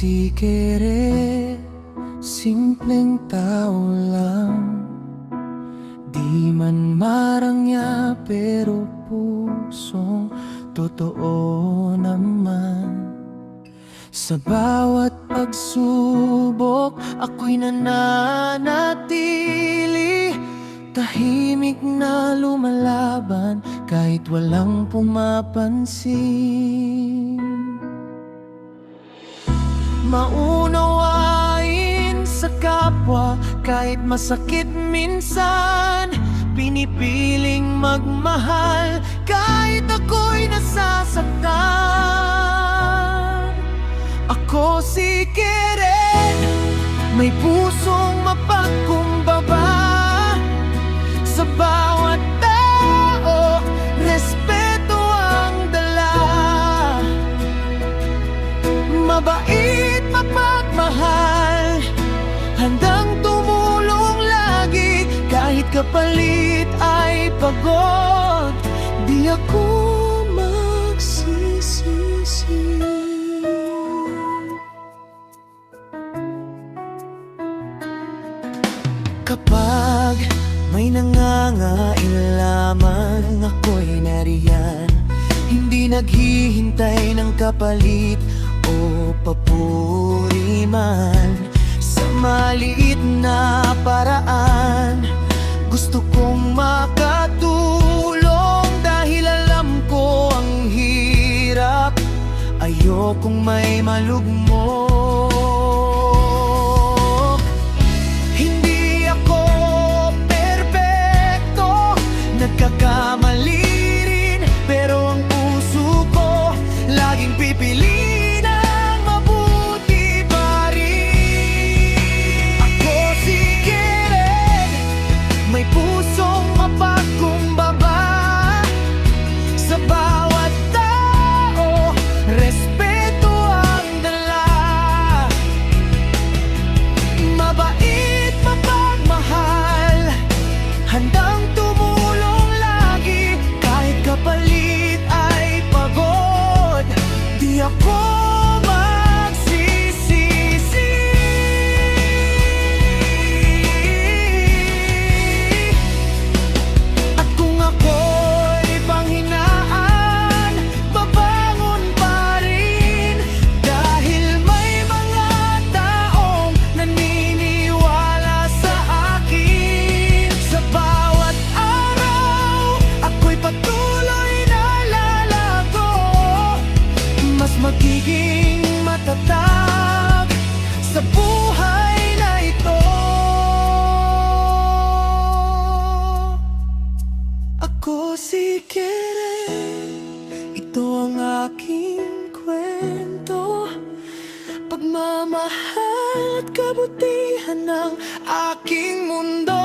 si Kere, simpleng tao lang. Di man marangya pero pusong totoo naman. Sa bawat pagsubok, ako'y nananatili, tahimik na lumalaban kahit walang pumapansin. Maunawain sa kapwa kahit masakit minsan, pinipiling magmahal kahit ako'y nasasaktan. Ako si Keren, may pusong mapagkumbaba. Sa bawat tao, respeto ang dala. Mabait, mapagmahal, handang tumulong lagi kahit kapalit ay pagod. Di ako magsisisi. Kapag may nangangailangan, ako'y nariyan. Hindi naghihintay ng kapalit o papuri man. Sa maliit na paraan, gusto kong makatulong dahil alam ko ang hirap. Ayokong may malugmok. Nagkakamali rin, pero ang puso ko laging pipili ng mabuti pa rin. Ako si Keren, may pusong mapagkumbaba. Sa bawat tao, respeto ang dala. Mabait, mapagmahal, handang kapalit ay pagod. Di ako magsisisi. At kung ako'y panghinaan, babangon pa rin. Dahil may mga taong naniniwala sa akin. Sa bawat araw, ako'y patuloy magiging matatag sa buhay na ito. Ako si Keren, ito ang aking kwento. Pagmamahal at kabutihan ng aking mundo.